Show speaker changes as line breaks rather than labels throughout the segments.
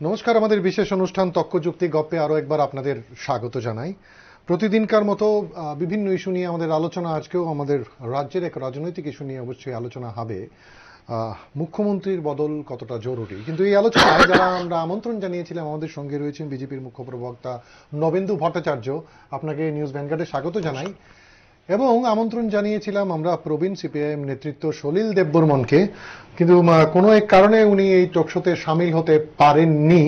নমস্কার, আমাদের বিশেষ অনুষ্ঠান তক্কযুক্তি গপ্পে আরো একবার আপনাদের স্বাগত জানাই। প্রতিদিনকার মতো বিভিন্ন ইস্যু নিয়ে আমাদের আলোচনা। আজকেও আমাদের রাজ্যের এক রাজনৈতিক ইস্যু নিয়ে অবশ্যই আলোচনা হবে। মুখ্যমন্ত্রীর বদল কতটা জরুরি, কিন্তু এই আলোচনায় যারা আমরা আমন্ত্রণ জানিয়েছিলাম, আমাদের সঙ্গে রয়েছেন বিজেপির মুখ্য প্রবক্তা নবেন্দু ভট্টাচার্য। আপনাকে নিউজ ভ্যানগার্ডে স্বাগত জানাই। এবং আমন্ত্রণ জানিয়েছিলাম আমরা প্রবীণ সিপিআইএম নেতৃত্ব সলিল দেববর্মনকে, কিন্তু কোনো এক কারণে উনি এই টকশোতে সামিল হতে পারেননি।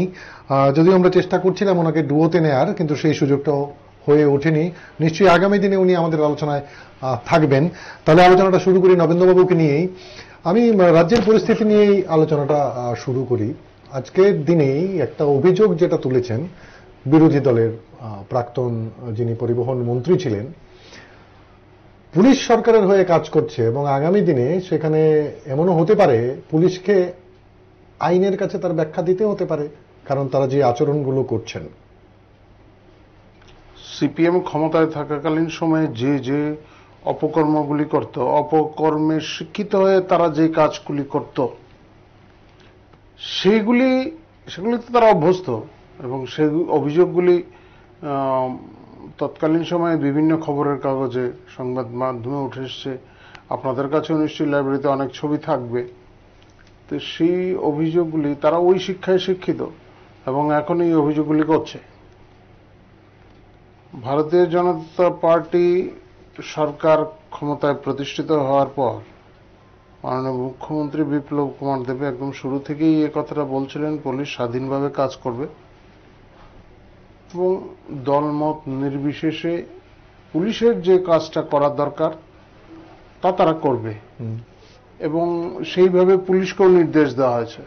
যদিও আমরা চেষ্টা করছিলাম ওনাকে ডুয়োতে নেয়ার, কিন্তু সেই সুযোগটাও হয়ে ওঠেনি। নিশ্চয়ই আগামী দিনে উনি আমাদের আলোচনায় থাকবেন। তাহলে আলোচনাটা শুরু করি নবেন্দ্রবাবুকে নিয়েই। আমি রাজ্যের পরিস্থিতি নিয়েই আলোচনাটা শুরু করি। আজকের দিনেই একটা অভিযোগ যেটা তুলেছেন বিরোধী দলের প্রাক্তন যিনি পরিবহন মন্ত্রী ছিলেন, পুলিশ সরকারের হয়ে কাজ করছে এবং আগামী দিনে সেখানে এমনও হতে পারে পুলিশকে আইনের কাছে তার ব্যাখ্যা দিতে হতে পারে, কারণ তারা যে আচরণগুলো করছেন।
সিপিএম ক্ষমতায় থাকাকালীন সময়ে যে যে অপকর্মগুলি করত, অপকর্মে শিক্ষিত হয়ে তারা যে কাজগুলি করত, সেগুলিতে তারা অভ্যস্ত এবং সেই অভিযোগগুলি তৎকালীন সময়ে বিভিন্ন খবরের কাগজে, সংবাদ মাধ্যমে উঠে এসছে। আপনাদের কাছেও নিশ্চয়ই লাইব্রেরিতে অনেক ছবি থাকবে। তো সেই অভিযোগগুলি, তারা ওই শিক্ষায় শিক্ষিত এবং এখন এই অভিযোগগুলি করছে। ভারতীয় জনতা পার্টি সরকার ক্ষমতায় প্রতিষ্ঠিত হওয়ার পর মাননীয় মুখ্যমন্ত্রী বিপ্লব কুমার দেব একদম শুরু থেকেই এ কথাটা বলছিলেন, পুলিশ স্বাধীনভাবে কাজ করবে এবং দলমত নির্বিশেষে পুলিশের যে কাজটা করার দরকার তা তারা করবে এবং সেইভাবে পুলিশকেও নির্দেশ দেওয়া হয়েছে।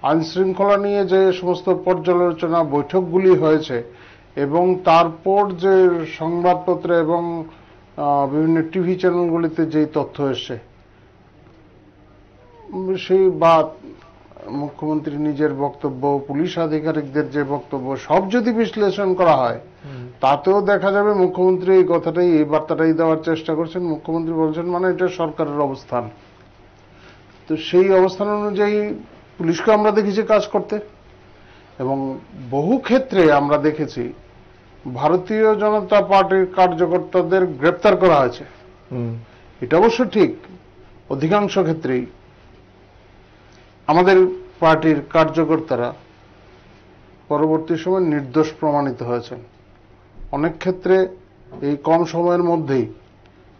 আইন শৃঙ্খলা নিয়ে যে সমস্ত পর্যালোচনা বৈঠকগুলি হয়েছে এবং তারপর যে সংবাদপত্রে এবং বিভিন্ন টিভি চ্যানেলগুলিতে যেই তথ্য এসছে, সেই বা মুখ্যমন্ত্রী নিজের বক্তব্য, পুলিশ আধিকারিকদের যে বক্তব্য, সব যদি বিশ্লেষণ করা হয় তাতেও দেখা যাবে মুখ্যমন্ত্রী এই কথাটাই, এই বার্তাটাই দেওয়ার চেষ্টা করছেন। মুখ্যমন্ত্রী বলছেন মানে এটা সরকারের অবস্থান। তো সেই অবস্থান অনুযায়ী পুলিশকে আমরা দেখেছি কাজ করতে এবং বহু ক্ষেত্রে আমরা দেখেছি ভারতীয় জনতা পার্টির কার্যকর্তাদের গ্রেপ্তার করা হয়েছে। এটা অবশ্য ঠিক, অধিকাংশ ক্ষেত্রেই আমাদের পার্টির কার্যকর্তারা পরবর্তী সময় নির্দোষ প্রমাণিত হয়েছেন। অনেক ক্ষেত্রে এই কম সময়ের মধ্যেই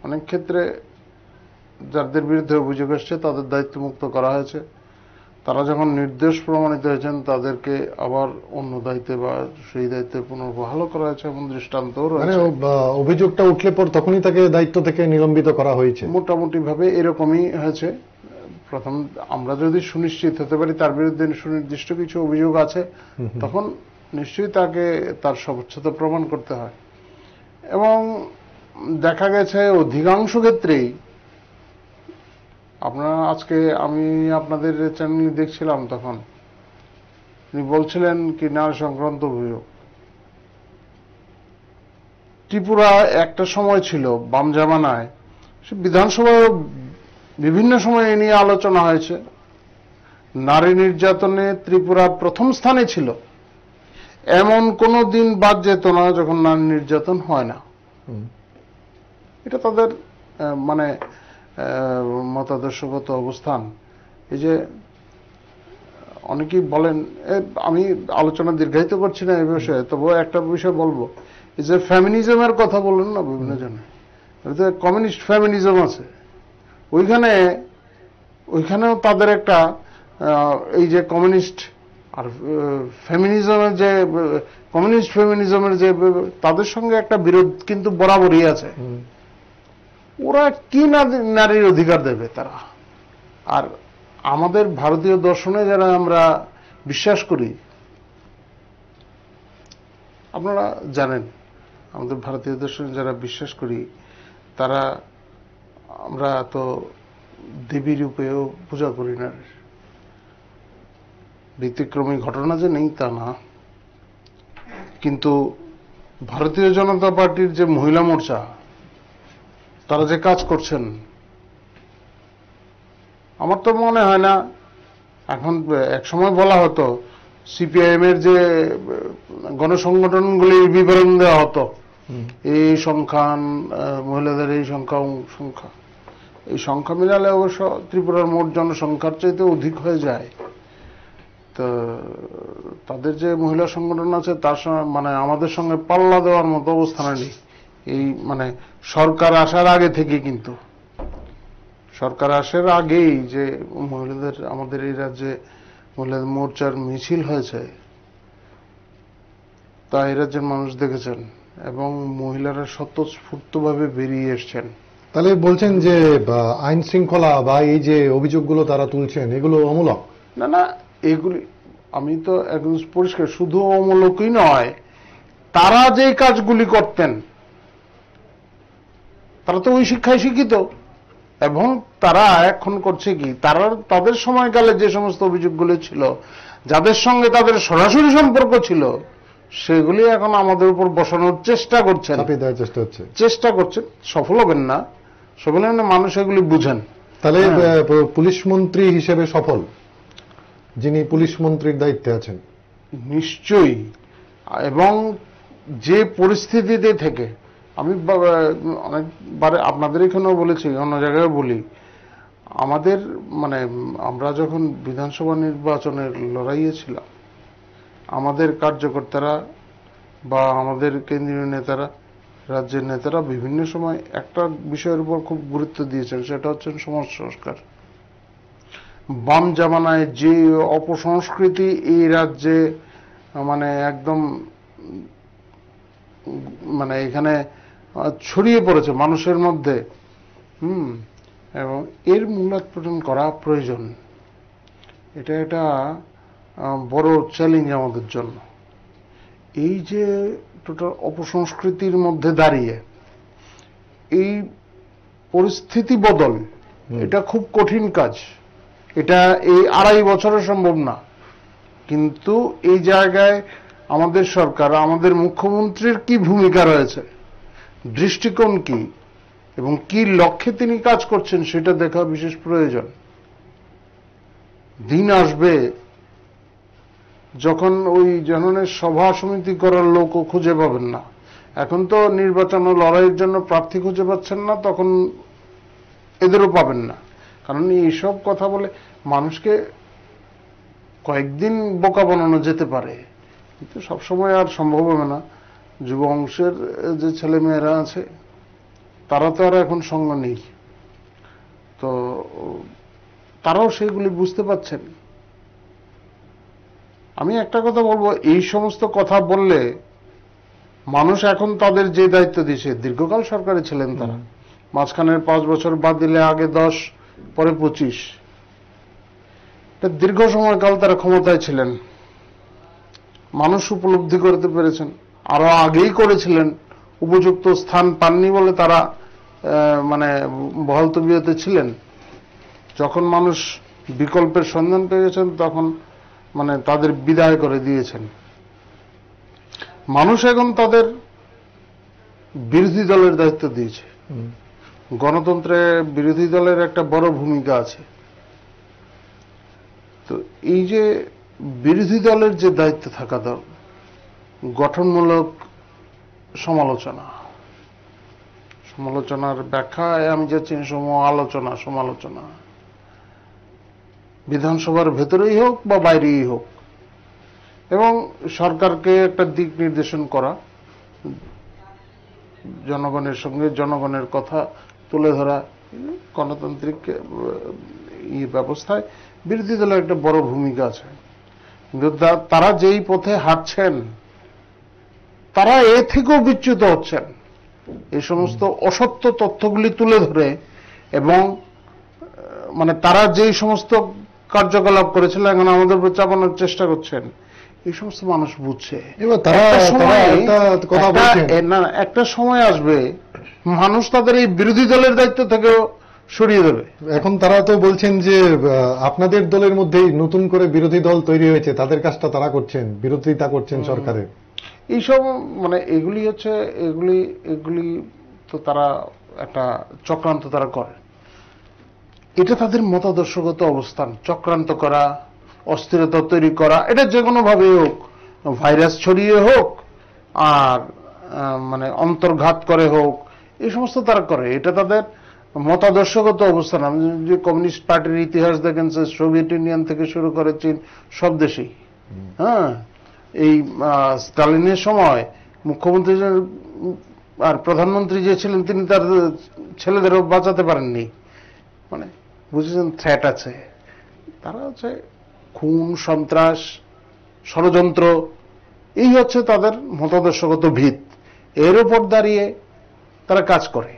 অনেক ক্ষেত্রে যাদের বিরুদ্ধে অভিযোগ এসছে তাদের দায়িত্বমুক্ত করা হয়েছে। তারা যখন নির্দোষ প্রমাণিত হয়েছেন তাদেরকে আবার অন্য দায়িত্বে বা সেই দায়িত্বে পুনর্বহালও করা হয়েছে এবং দৃষ্টান্তও রয়েছে।
অভিযোগটা উঠলে পর তখনই তাকে দায়িত্ব থেকে নিলম্বিত করা হয়েছে,
মোটামুটি ভাবে এরকমই হয়েছে। প্রথম আমরা যদি সুনিশ্চিত হতে পারি তার বিরুদ্ধে সুনির্দিষ্ট কিছু অভিযোগ আছে, তখন নিশ্চয়ই তাকে তার স্বচ্ছতা প্রমাণ করতে হয়। এবং দেখা গেছে অধিকাংশ ক্ষেত্রেই আপনারা, আজকে আমি আপনাদের চ্যানেল দেখছিলাম, তখন উনি বলছিলেন কি নারী সংক্রান্ত অভিযোগ। ত্রিপুরা একটা সময় ছিল বাম জামানায়, সে বিধানসভায় বিভিন্ন সময় এ নিয়ে আলোচনা হয়েছে। নারী নির্যাতনে ত্রিপুরা প্রথম স্থানে ছিল, এমন কোনো দিন বাদ যেত না যখন নারী নির্যাতন হয় না। এটা তাদের মানে মতাদর্শগত অবস্থান। এই যে অনেকেই বলেন, আমি আলোচনা দীর্ঘায়িত করছি না এই বিষয়ে, তবুও একটা বিষয় বলবো, এই যে ফেমিনিজমের কথা বললেন না বিভিন্ন জনে, কমিউনিস্ট ফেমিনিজম আছে, ওইখানেও তাদের একটা এই যে কমিউনিস্ট আর ফেমিনিজমের যে কমিউনিস্ট ফেমিনিজমের যে তাদের সঙ্গে একটা বিরোধ কিন্তু বরাবরই আছে। ওরা কি নারীর অধিকার দেবে তারা? আর আমাদের ভারতীয় দর্শনে যারা আমরা বিশ্বাস করি, আপনারা জানেন আমাদের ভারতীয় দর্শনে যারা বিশ্বাস করি তারা, আমরা তো দেবী রূপেও পূজা করি না। ব্যতিক্রমী ঘটনা যে নেই তা না, কিন্তু ভারতীয় জনতা পার্টির যে মহিলা মোর্চা, তারা যে কাজ করছেন, আমার তো মনে হয় না। এখন এক সময় বলা হতো সিপিআইএম এর যে গণসংগঠনগুলির বিবরণ দেওয়া হতো, এই সংখ্যান, মহিলাদের এই সংখ্যা সংখ্যা, এই সংখ্যা মিলালে অবশ্য ত্রিপুরার মোট জনসংখ্যার চাইতে অধিক হয়ে যায়। তো তাদের যে মহিলা সংগঠন আছে তার সঙ্গে মানে আমাদের সঙ্গে পাল্লা দেওয়ার মতো অবস্থানে নেই। এই মানে সরকার আসার আগে থেকে, কিন্তু সরকার আসার আগেই যে মহিলাদের আমাদের এই রাজ্যে মহিলাদের মোর্চার মিছিল হয়েছে তা এই রাজ্যের মানুষ দেখেছেন, এবং মহিলারা স্বতঃস্ফূর্তভাবে বেরিয়ে এসছেন।
তাহলে বলছেন যে আইন শৃঙ্খলা বা এই যে অভিযোগগুলো তারা তুলছেন এগুলো অমূলক?
না না, এগুলি আমি তো একদম পরিষ্কার, শুধু অমূলকই নয়, তারা যে কাজগুলি করতেন তারা তো ওই শিক্ষায় শিক্ষিত, এবং তারা এখন করছে কি, তারা তাদের সময়কালে যে সমস্ত অভিযোগগুলো ছিল, যাদের সঙ্গে তাদের সরাসরি সম্পর্ক ছিল, সেগুলি এখন আমাদের উপর বসানোর চেষ্টা করছেন, চেষ্টা করছেন। সফল হবেন না, সফল হবেন না, মানুষ এগুলি বুঝেন।
তাহলে পুলিশ মন্ত্রী হিসেবে সফল যিনি পুলিশ মন্ত্রীর দায়িত্বে আছেন?
নিশ্চয়ই। এবং যে পরিস্থিতিতে থেকে, আমি অনেকবার আপনাদের এখানেও বলেছি, অন্য জায়গায় বলি, আমাদের মানে আমরা যখন বিধানসভা নির্বাচনের লড়াইয়ে ছিলাম, আমাদের কার্যকর্তারা বা আমাদের কেন্দ্রীয় নেতারা, রাজ্যের নেতারা বিভিন্ন সময় একটা বিষয়ের উপর খুব গুরুত্ব দিয়েছেন, সেটা হচ্ছে সমাজ সংস্কার। বাম জামানায় যে অপসংস্কৃতি এই রাজ্যে মানে একদম মানে এখানে ছড়িয়ে পড়েছে মানুষের মধ্যে, এবং এর মূলোৎপাটন করা প্রয়োজন। এটা একটা বড় চ্যালেঞ্জ আমাদের জন্য। এই যে টোটাল অপসংস্কৃতির মধ্যে দাঁড়িয়ে এই পরিস্থিতি বদল, এটা খুব কঠিন কাজ। এটা এই 2.5 বছরে সম্ভব না, কিন্তু এই জায়গায় আমাদের সরকার, আমাদের মুখ্যমন্ত্রীর কি ভূমিকা রয়েছে, দৃষ্টিকোণ কি, এবং কি লক্ষ্যে তিনি কাজ করছেন, সেটা দেখা বিশেষ প্রয়োজন। দিন আসবে যখন ওই জননের সভা সমিতি করার লোকও খুঁজে পাবেন না। এখন তো নির্বাচন ও লড়াইয়ের জন্য প্রার্থী খুঁজে পাচ্ছেন না, তখন এদেরও পাবেন না। কারণ এইসব কথা বলে মানুষকে কয়েকদিন বোকা বানানো যেতে পারে, কিন্তু সবসময় আর সম্ভব হবে না। যুব অংশের যে ছেলেমেয়েরা আছে তারা তো আর এখন সঙ্গ নেই, তো তারাও সেগুলি বুঝতে পারছেন। আমি একটা কথা বলবো, এই সমস্ত কথা বললে মানুষ এখন তাদের যে দায়িত্ব দিয়েছে, দীর্ঘকাল সরকারে ছিলেন তারা, মাঝখানের 5 বছর বাদ দিলে আগে 10, পরে 25, দীর্ঘ সময়কাল তারা ক্ষমতায় ছিলেন, মানুষ উপলব্ধি করতে পেরেছেন। আরো আগেই করেছিলেন, উপযুক্ত স্থান পাননি বলে তারা মানে বহাল তবিয়তে ছিলেন। যখন মানুষ বিকল্পের সন্ধান পেয়ে গেছেন, তখন মানে তাদের বিদায় করে দিয়েছেন। মানুষ এখন তাদের বিরোধী দলের দায়িত্ব দিয়েছে। গণতন্ত্রে বিরোধী দলের একটা বড় ভূমিকা আছে। তো এই যে বিরোধী দলের যে দায়িত্ব থাকা দরকার, গঠনমূলক সমালোচনার ব্যাখ্যায় আমি যাচ্ছি আলোচনা, সমালোচনা, বিধানসভার ভেতরেই হোক বা বাইরেই হোক, এবং সরকারকে একটা দিক নির্দেশন করা, জনগণের সঙ্গে জনগণের কথা তুলে ধরা, গণতান্ত্রিক ব্যবস্থায় বিরোধী দলের একটা বড় ভূমিকা আছে। কিন্তু তারা যেই পথে হাঁটছেন, তারা এ থেকেও বিচ্যুত হচ্ছেন। এই সমস্ত অসত্য তথ্যগুলি তুলে ধরে, এবং মানে তারা যেই সমস্ত কার্যকলাপ করেছিল এখন আমাদের উপর চাপানোর চেষ্টা করছেন, এই সমস্ত মানুষ বুঝছে। একটা সময় আসবে মানুষ তাদের এই বিরোধী দলের দায়িত্ব থেকেও সরিয়ে দেবে।
এখন তারা তো বলছেন যে আপনাদের দলের মধ্যেই নতুন করে বিরোধী দল তৈরি হয়েছে, তাদের কাজটা তারা করছেন, বিরোধিতা করছেন সরকারের।
এইসব মানে এগুলি হচ্ছে এগুলি তো তারা একটা চক্রান্ত তারা করে। এটা তাদের মতাদর্শগত অবস্থান, চক্রান্ত করা, অস্থিরতা তৈরি করা, এটা যে কোনো ভাবেই হোক, ভাইরাস ছড়িয়ে হোক আর মানে অন্তর্ঘাত করে হোক, এই সমস্ত তারা করে। এটা তাদের মতাদর্শগত অবস্থান। আপনি যে কমিউনিস্ট পার্টির ইতিহাস দেখেন, সোভিয়েত ইউনিয়ন থেকে শুরু করে চীন, সব দেশেই, হ্যাঁ, এই স্টালিনের সময় মুখ্যমন্ত্রী আর প্রধানমন্ত্রী যে ছিলেন তিনি তার ছেলেদেরও বাঁচাতে পারেননি। মানে বুঝেছেন, থ্রেট আছে। তারা হচ্ছে খুন, সন্ত্রাস, ষড়যন্ত্র, এই হচ্ছে তাদের মতাদর্শগত ভিত। এর উপর দাঁড়িয়ে তারা কাজ করে।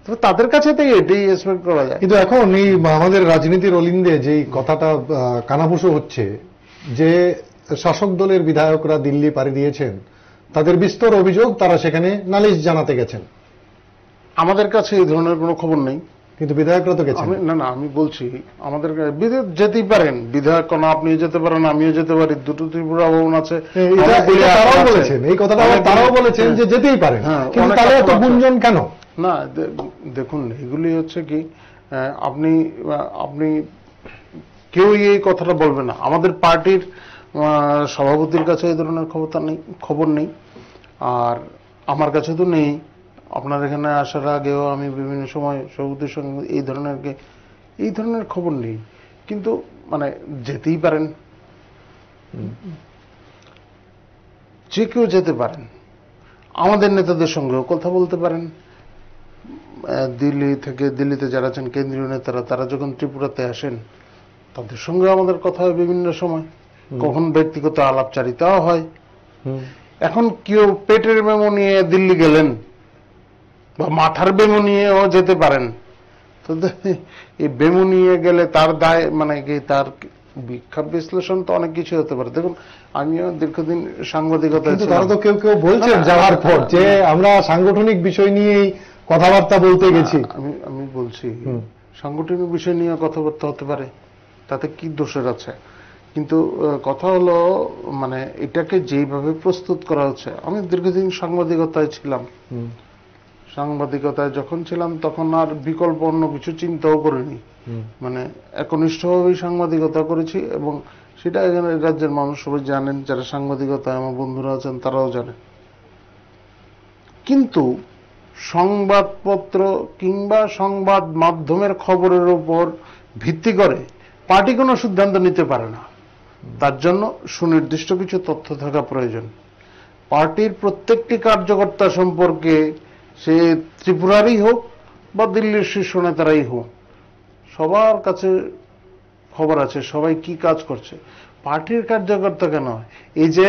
তবে তাদের কাছে তো এটাই এক্সপেক্ট করা যায়।
কিন্তু এখন এই আমাদের রাজনীতির অলিন্দে যে কথাটা কানাঘুষো হচ্ছে, যে শাসক দলের বিধায়করা দিল্লি পাড়ি দিয়েছেন, তাদের বিস্তর অভিযোগ তারা সেখানে নালিশ জানাতে গেছেন।
আমাদের কাছে এই ধরনের কোনো খবর নেই,
কিন্তু বিধায়করা তো গেছেন।
না, আমি বলছি আমাদের বিধায়ক যেতেই পারেন। বিধায়ক কোনো আপনিও যেতে পারেন, আমিও যেতে পারি, দুটো ত্রিপুরা ভবন আছে।
তারাও বলেছেন, এই কথাটা তারাও বলেছেন যে যেতেই পারেন, কিন্তু তাহলে এত গুঞ্জন কেন?
না, দেখুন, এগুলি হচ্ছে কি, আপনি কেউই এই কথাটা বলবে না। আমাদের পার্টির সভাপতির কাছে এই ধরনের খবর নেই, আর আমার কাছে তো নেই। আপনার এখানে আসার আগেও আমি বিভিন্ন সময় সভাপতির সঙ্গে এই ধরনের খবর নেই। কিন্তু মানে যেতেই পারেন, যে কেউ যেতে পারেন। আমাদের নেতাদের সঙ্গেও কথা বলতে পারেন। দিল্লিতে যারা আছেন কেন্দ্রীয় নেতারা, তারা যখন ত্রিপুরাতে আসেন তাদের সঙ্গে আমাদের কথা হয় বিভিন্ন সময়, কখন ব্যক্তিগত আলাপচারিতাও হয়। এখন কেউ পেটের মেমো নিয়ে দিল্লি গেলেন বা মাথার বেমো নিয়েও যেতে পারেন, তো এই বেমো নিয়ে গেলে তার দায়, মানে কি তার বিক্ষোভ বিশ্লেষণ তো অনেক কিছু হতে পারে। দেখুন, আমিও দীর্ঘদিন সাংবাদিকতা,
তারা তো কেউ বলছেন যাওয়ার পর যে আমরা সাংগঠনিক বিষয় নিয়েই কথাবার্তা বলতে গেছি।
আমি বলছি সাংগঠনিক বিষয় নিয়ে কথাবার্তা হতে পারে, তাতে কি দোষের আছে? কিন্তু কথা হলো, মানে এটাকে যেইভাবে প্রস্তুত করা হচ্ছে। আমি দীর্ঘদিন সাংবাদিকতায় ছিলাম। সাংবাদিকতায় যখন ছিলাম তখন আর বিকল্প অন্য কিছু চিন্তাও করিনি। মানে একনিষ্ঠভাবেই সাংবাদিকতা করেছি, এবং সেটা এখানে রাজ্যের মানুষ সবাই জানেন, যারা সাংবাদিকতায় আমার বন্ধুরা আছেন তারাও জানেন। কিন্তু সংবাদপত্র কিংবা সংবাদ মাধ্যমের খবরের উপর ভিত্তি করে পার্টি কোনো সিদ্ধান্ত নিতে পারে না। তার জন্য সুনির্দিষ্ট কিছু তথ্য থাকা প্রয়োজন। পার্টির প্রত্যেকটি কার্যকর্তা সম্পর্কে, সে ত্রিপুরারই হোক বা দিল্লির শীর্ষ নেতারাই হোক, সবার কাছে খবর আছে, সবাই কি কাজ করছে। পার্টির কার্যকর্তা কেন, এই যে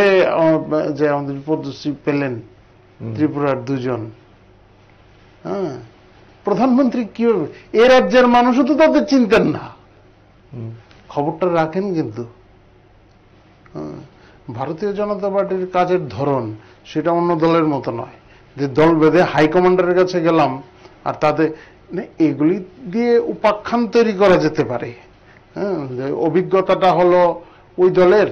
আমাদের পদ্মশ্রী পেলেন ত্রিপুরার দুজন, হ্যাঁ, প্রধানমন্ত্রী কিভাবে, এ রাজ্যের মানুষও তো তাদের চিনতেন না, খবরটা রাখেন। কিন্তু ভারতীয় জনতা পার্টির কাজের ধরন সেটা অন্য দলের মতো নয়, যে দল বেঁধে হাইকমান্ডারের কাছে গেলাম আর তাতে এগুলি দিয়ে উপাখ্যান তৈরি করা যেতে পারে। হ্যাঁ, অভিজ্ঞতাটা হলো ওই দলের,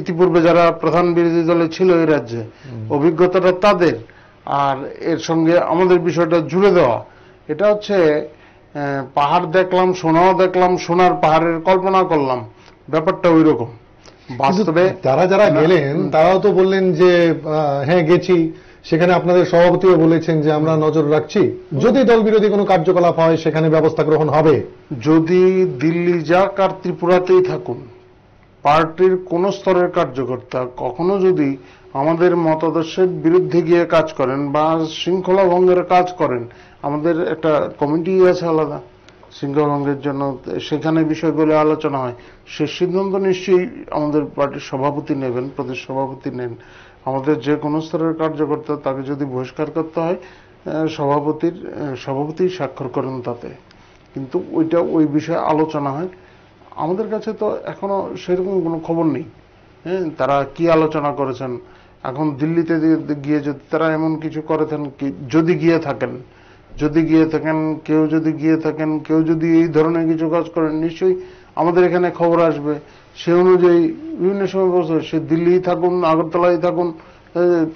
ইতিপূর্বে যারা প্রধান বিরোধী দলে ছিল এই রাজ্যে, অভিজ্ঞতাটা তাদের, আর এর সঙ্গে আমাদের বিষয়টা জুড়ে দেওয়া। এটা হচ্ছে পাহাড় দেখলাম, সোনাও দেখলাম, সোনার পাহাড়ের কল্পনা করলাম, ব্যাপারটা ওই রকম। বাস্তবে
যারা গেলেন তারাও তো বললেন যে হ্যাঁ গেছি, সেখানে আপনাদের সভাপতিও বলেছেন যে আমরা নজর রাখছি, যদি দল বিরোধী কোনো কার্যকলাপ হয় সেখানে ব্যবস্থা গ্রহণ হবে।
যদি দিল্লি যাক আর ত্রিপুরাতেই থাকুন, পার্টির কোন স্তরের কার্যকর্তা কখনো যদি আমাদের মতাদর্শের বিরুদ্ধে গিয়ে কাজ করেন বা শৃঙ্খলা ভঙ্গের কাজ করেন, আমাদের একটা কমিটি আছে আলাদা শৃঙ্খলা ভঙ্গের জন্য, সেখানে বিষয়গুলো আলোচনা হয়। সে সিদ্ধান্ত নিশ্চয়ই আমাদের পার্টির সভাপতি নেবেন, প্রদেশ সভাপতি নেন। আমাদের যে কোনো স্তরের কার্যকর্তা, তাকে যদি বহিষ্কার করতে হয়, সভাপতি স্বাক্ষর করেন তাতে। কিন্তু ওই বিষয়ে আলোচনা হয়। আমাদের কাছে তো এখনো সেরকম কোনো খবর নেই, হ্যাঁ, তারা কি আলোচনা করেছেন। এখন দিল্লিতে গিয়ে যদি তারা এমন কিছু করেছেন, যদি গিয়ে থাকেন, কেউ যদি এই ধরনের কিছু কাজ করেন, নিশ্চয়ই আমাদের এখানে খবর আসবে। সে অনুযায়ী বিভিন্ন সময় বলছে, সে দিল্লিই থাকুন, আগরতলায় থাকুন,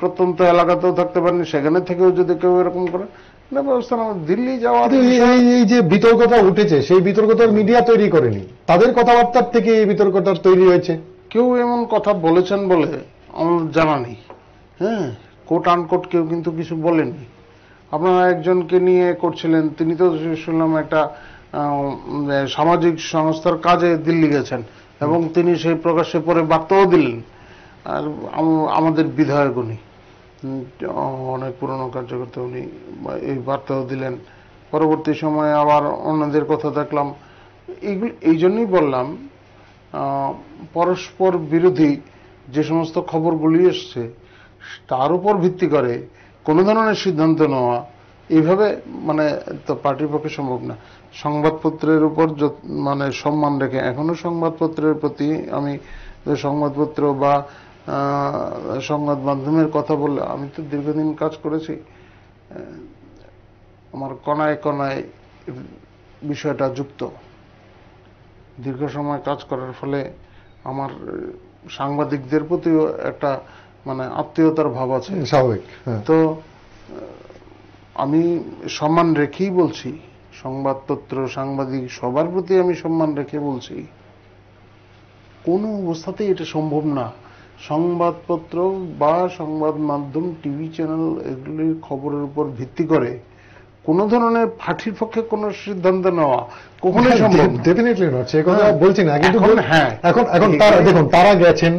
প্রত্যন্ত এলাকাতেও থাকতে পারেন, সেখানে থেকেও যদি কেউ এরকম করে, না ব্যবস্থা না, দিল্লি যাওয়া
এই যে বিতর্কটা উঠেছে সেই বিতর্কটার মিডিয়া তৈরি করেনি, তাদের কথাবার্তার থেকে এই বিতর্কটা তৈরি হয়েছে।
কেউ এমন কথা বলেছেন বলে আমার জানা নেই। হ্যাঁ, কোট আনকোট কেউ কিন্তু কিছু বলেননি। আপনারা একজনকে নিয়ে করছিলেন, তিনি তো শুনলাম একটা সামাজিক সংস্থার কাজে দিল্লি গেছেন এবং তিনি সেই প্রকাশ্যে পরে বার্তাও দিলেন। আর আমাদের বিধায়ক উনি অনেক পুরনো কার্যকর্তা, উনি এই বার্তাও দিলেন। পরবর্তী সময়ে আবার অন্যদের কথা দেখলাম। এই জন্যই বললাম, পরস্পর বিরোধী যে সমস্ত খবরগুলি এসছে তার উপর ভিত্তি করে কোনো ধরনের সিদ্ধান্ত নেওয়া এইভাবে মানে তো পার্টির পক্ষে সম্ভব না। সংবাদপত্রের উপর মানে সম্মান রেখে, এখনো সংবাদপত্রের প্রতি আমি সংবাদপত্র বা সংবাদ মাধ্যমের কথা বললে, আমি তো দীর্ঘদিন কাজ করেছি, আমার কণায় কণায় বিষয়টা যুক্ত। দীর্ঘ সময় কাজ করার ফলে আমার সাংবাদিকদের প্রতিও একটা মানে আত্মীয়তার ভাব আছে,
স্বাভাবিক।
তো আমি সম্মান রেখেই বলছি, সংবাদপত্র সাংবাদিক সবার প্রতি আমি সম্মান রেখে বলছি, কোনো অবস্থাতেই এটা সম্ভব না সংবাদপত্র বা সংবাদ মাধ্যম টিভি চ্যানেল এগুলির খবরের উপর ভিত্তি করে কোন ধরনের পার্টির পক্ষে কোন সিদ্ধান্ত নেওয়া কখনোই সম্ভব না।
ডেফিনেটলি নট, সে কথা বলছি না, কিন্তু
হ্যাঁ
এখন তারা দেখুন, তারা গেছেন,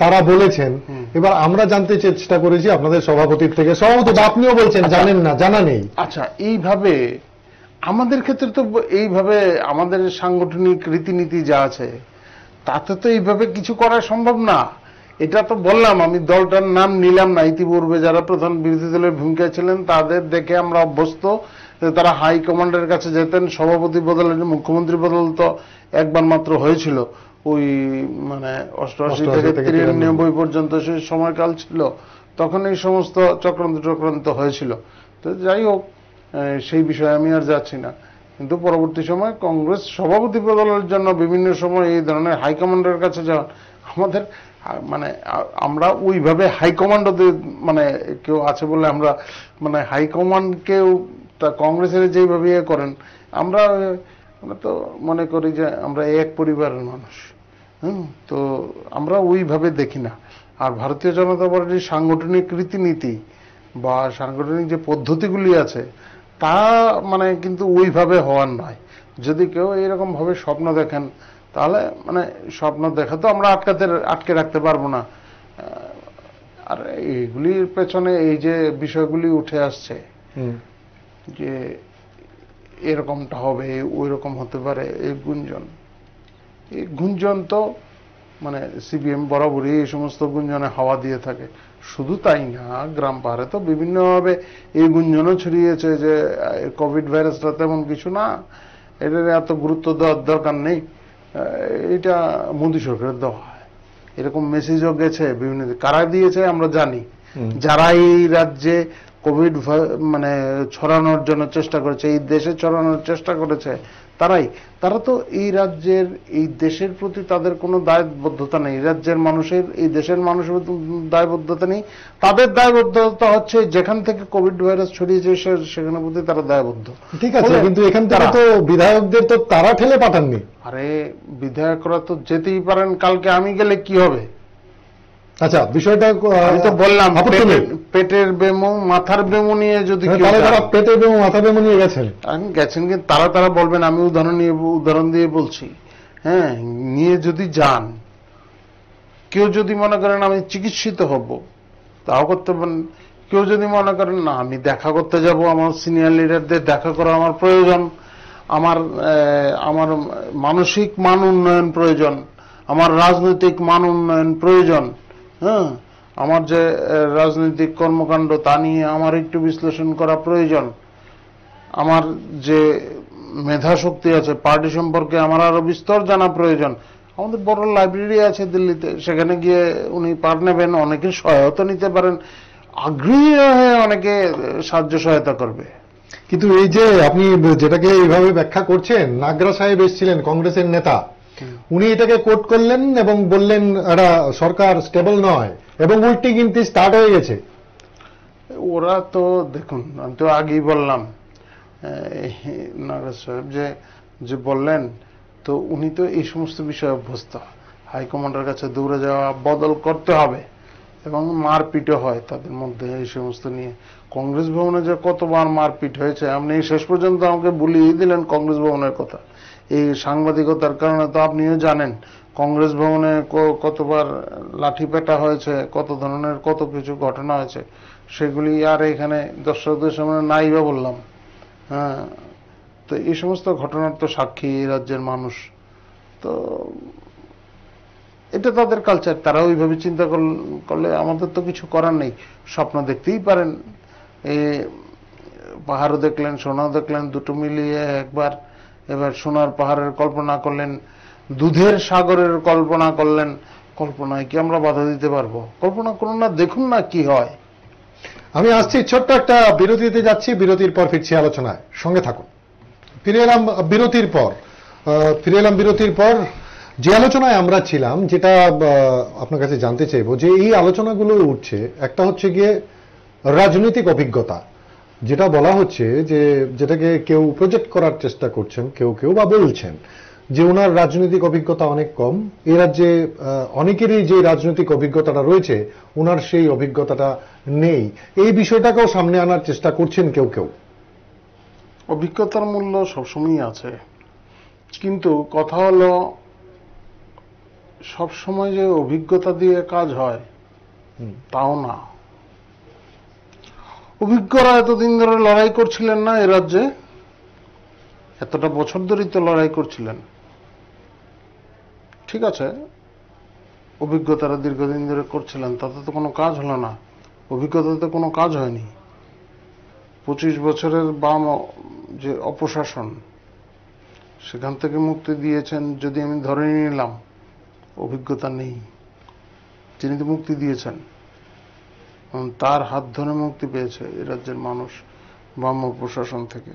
তারা বলেছেন। এবার আমরা জানতে চেষ্টা করেছি আপনাদের সভাপতির থেকে, সভাপতি আপনিও বলছেন জানেন না, জানা নেই।
আচ্ছা, এইভাবে আমাদের ক্ষেত্রে তো এইভাবে আমাদের সাংগঠনিক রীতিনীতি যা আছে তাতে তো এইভাবে কিছু করা সম্ভব না। এটা তো বললাম, আমি দলটার নাম নিলাম না, ইতিপূর্বে যারা প্রধান বিরোধী দলের ভূমিকায় ছিলেন তাদের দেখে আমরা অভ্যস্ত। তারা হাই কমান্ডের কাছে যেতেন, সভাপতি বদলের মুখ্যমন্ত্রী বদল তো একবার মাত্র হয়েছিল, ওই মানে 88 থেকে 93 পর্যন্ত সেই সময়কাল ছিল, তখন এই সমস্ত চক্রান্ত হয়েছিল। তো যাই হোক, সেই বিষয়ে আমি আর যাচ্ছি না। কিন্তু পরবর্তী সময় কংগ্রেস সভাপতি বদলের জন্য বিভিন্ন সময় এই ধরনের হাইকমান্ডের কাছে যাওয়া, আমাদের মানে আমরা ওইভাবে হাইকমান্ড মানে কেউ আছে বলে আমরা মানে হাইকমান্ডকেও কংগ্রেসের যেভাবে ইয়ে করেন, আমরা তো মনে করি যে আমরা এক পরিবারের মানুষ। তো আমরা ওইভাবে দেখি না। আর ভারতীয় জনতা পার্টির সাংগঠনিক রীতিনীতি বা সাংগঠনিক যে পদ্ধতিগুলি আছে তা মানে কিন্তু ওইভাবে হওয়ার নয়। যদি কেউ এইরকম ভাবে স্বপ্ন দেখেন তাহলে মানে স্বপ্ন দেখা তো আমরা আটকে রাখতে পারবো না। আর এইগুলির পেছনে এই যে বিষয়গুলি উঠে আসছে যে এরকমটা হবে, ওই রকম হতে পারে, এই গুঞ্জন তো মানে সিপিএম বরাবরই এই সমস্ত গুঞ্জনে হাওয়া দিয়ে থাকে। শুধু তাই না, গ্রাম পাহাড়ে তো বিভিন্নভাবে এই গুঞ্জনও ছড়িয়েছে যে কোভিড ভাইরাসটা তেমন কিছু না, এটার এত গুরুত্ব দেওয়ার দরকার নেই, এটা মোদী সরকারের দেওয়া হয়, এরকম মেসেজও গেছে বিভিন্ন। কারা দিয়েছে আমরা জানি, যারা এই রাজ্যে কোভিড মানে ছড়ানোর জন্য চেষ্টা করেছে, এই দেশে ছড়ানোর চেষ্টা করেছে, তারা তো এই রাজ্যের এই দেশের প্রতি তাদের কোনো দায়বদ্ধতা নেই, রাজ্যের মানুষের এই দেশের মানুষের দায়বদ্ধতা নেই। তাদের দায়বদ্ধতা হচ্ছে যেখান থেকে কোভিড ভাইরাস ছড়িয়েছে সেখানের প্রতি তারা দায়বদ্ধ।
ঠিক আছে, কিন্তু এখান থেকে তো বিধায়কদের তো তারা ঠেলে পাঠাননি।
আরে বিধায়করা তো যেতেই পারেন, কালকে আমি গেলে কি হবে?
আচ্ছা, বিষয়টা
আমি তো বললাম পেটের বেমো মাথার বেমো নিয়ে যদি
পেটের বেমো মাথার বেমো নিয়ে গেছেন
কিন্তু তারা বলবেন, আমি উদাহরণ দিয়ে বলছি, হ্যাঁ, নিয়ে যদি যান, কেউ যদি মনে করেন আমি চিকিৎসিত হব তাও করতে পারেন, কেউ যদি মনে করেন না আমি দেখা করতে যাব, আমার সিনিয়র লিডারদের দেখা করা আমার প্রয়োজন, আমার মানসিক মান উন্নয়ন প্রয়োজন, আমার রাজনৈতিক মান উন্নয়ন প্রয়োজন, হ্যাঁ, আমার যে রাজনৈতিক কর্মকাণ্ড তা নিয়ে আমার একটু বিশ্লেষণ করা প্রয়োজন, আমার যে মেধা শক্তি আছে পার্টি সম্পর্কে আমার আরো বিস্তর জানা প্রয়োজন। আমাদের বড় লাইব্রেরি আছে দিল্লিতে, সেখানে গিয়ে উনি পাঠ নেবেন, অনেকে সহায়তা নিতে পারেন, আগ্রহী হয়ে অনেকে সাহায্য সহায়তা করবে।
কিন্তু এই যে আপনি যেটাকে এইভাবে ব্যাখ্যা করছেন, নাগরা সাহেব এসেছিলেন কংগ্রেসের নেতা, উনি এটাকে কোট করলেন এবং বললেন এটা সরকার স্টেবল নয়, এবং উল্টি গিনতি স্টার্ট হয়ে গেছে।
ওরা তো দেখুন, আমি তো আগেই বললাম নারাজ সাহেব যে বললেন, তো উনি তো এই সমস্ত বিষয়ে অভ্যস্ত। হাইকমান্ডের কাছে দৌড়ে যাওয়া, বদল করতে হবে, এবং মারপিটও হয় তাদের মধ্যে এই সমস্ত নিয়ে। কংগ্রেস ভবনে যে কতবার মারপিট হয়েছে, আপনি শেষ পর্যন্ত আমাকে বলিয়ে দিলেন কংগ্রেস ভবনের কথা। এই সাংবাদিকতার কারণে তো আপনিও জানেন কংগ্রেস ভবনে কতবার লাঠি পেটা হয়েছে, কত ধরনের কত কিছু ঘটনা হয়েছে। সেগুলি আর এখানে দর্শকদের সামনে নাই বা বললাম। হ্যাঁ, তো এই সমস্ত ঘটনার তো সাক্ষী এই রাজ্যের মানুষ। তো এটা তাদের কালচার, তারা ওইভাবে চিন্তা করলে আমাদের তো কিছু করার নেই। স্বপ্ন দেখতেই পারেন, এই পাহাড়ও দেখলেন, সোনাও দেখলেন, দুটো মিলিয়ে একবার। এবার সোনার পাহাড়ের কল্পনা করলেন, দুধের সাগরের কল্পনা করলেন। কল্পনায় কি আমরা বাধা দিতে পারবো? কল্পনা করুন না, দেখুন না কি হয়।
আমি আসছি, ছোট্ট একটা বিরতিতে যাচ্ছি, বিরতির পর ফিরছি আলোচনায়, সঙ্গে থাকুন। ফিরে এলাম বিরতির পর যে আলোচনায় আমরা ছিলাম, যেটা আপনার কাছে জানতে চাইবো যে এই আলোচনাগুলো উঠছে, একটা হচ্ছে গিয়ে রাজনৈতিক অভিজ্ঞতা, যেটা বলা হচ্ছে যে যেটাকে কেউ প্রজেক্ট করার চেষ্টা করছেন, কেউ বা বলছেন যে ওনার রাজনৈতিক অভিজ্ঞতা অনেক কম। এই রাজ্যে অনেকেরই যে রাজনৈতিক অভিজ্ঞতাটা রয়েছে, ওনার সেই অভিজ্ঞতাটা নেই। এই বিষয়টাকেও সামনে আনার চেষ্টা করছেন কেউ।
অভিজ্ঞতার মূল্য সবসময়ই আছে, কিন্তু কথা হলো সবসময় যে অভিজ্ঞতা দিয়ে কাজ হয় তাও না। অভিজ্ঞরা এতদিন ধরে লড়াই করছিলেন না এ রাজ্যে, এতটা বছর ধরেই তো লড়াই করছিলেন। ঠিক আছে, অভিজ্ঞতারা দীর্ঘদিন ধরে করছিলেন, তাতে তো কোনো কাজ হলো না। অভিজ্ঞতাতে কোনো কাজ হয়নি। 25 বছরের বাম যে অপশাসন, সেখান থেকে মুক্তি দিয়েছেন যদি আমি ধরে নিলাম, অভিজ্ঞতা নেই। তিনি তো মুক্তি দিয়েছেন, তার হাত ধরে মুক্তি পেয়েছে এ রাজ্যের মানুষ বাম প্রশাসন থেকে।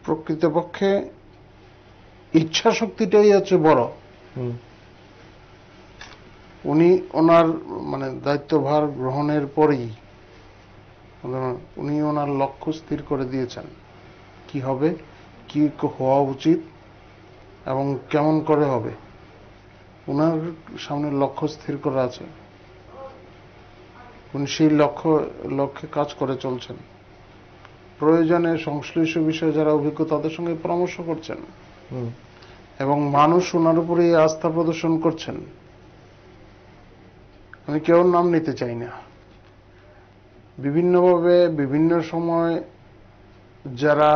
প্রকৃতপক্ষে ইচ্ছা শক্তিটাই হচ্ছে বড়। উনি ওনার দায়িত্বভার গ্রহণের পরেই উনি ওনার লক্ষ্য স্থির করে দিয়েছেন, কি হবে, কি হওয়া উচিত এবং কেমন করে হবে। ওনার সামনে লক্ষ্য স্থির করা আছে, উনি সেই লক্ষ্যে কাজ করে চলছেন। প্রয়োজনে সংশ্লিষ্ট বিষয়ে যারা অভিজ্ঞ তাদের সঙ্গে পরামর্শ করছেন, এবং মানুষ ওনার উপরে আস্থা প্রদর্শন করছেন। আমি কেউ নাম নিতে চাই না, বিভিন্নভাবে বিভিন্ন সময় যারা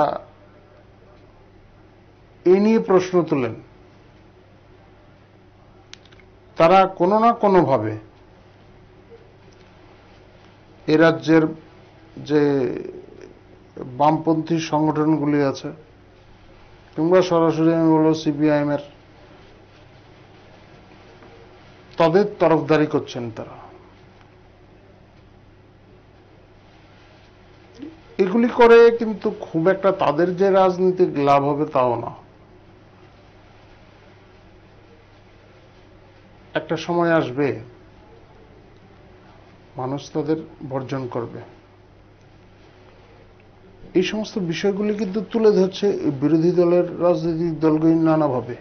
এই নিয়ে প্রশ্ন তোলেন, তারা কোনো না কোনোভাবে এ রাজ্যের যে বামপন্থী সংগঠনগুলি আছে, কিংবা সরাসরি আমি বলবো সিপিআইএম এর, তাদের তরফদারি করছেন তারা। এগুলি করে কিন্তু খুব একটা তাদের যে রাজনৈতিক লাভ হবে তাও না। একটা সময় আসবে মানুষ তাদের বর্জন করবে। এই সমস্ত বিষয়গুলি কিন্তু তুলে ধরছে বিরোধী দলের রাজনৈতিক দলগুলি নানাভাবে।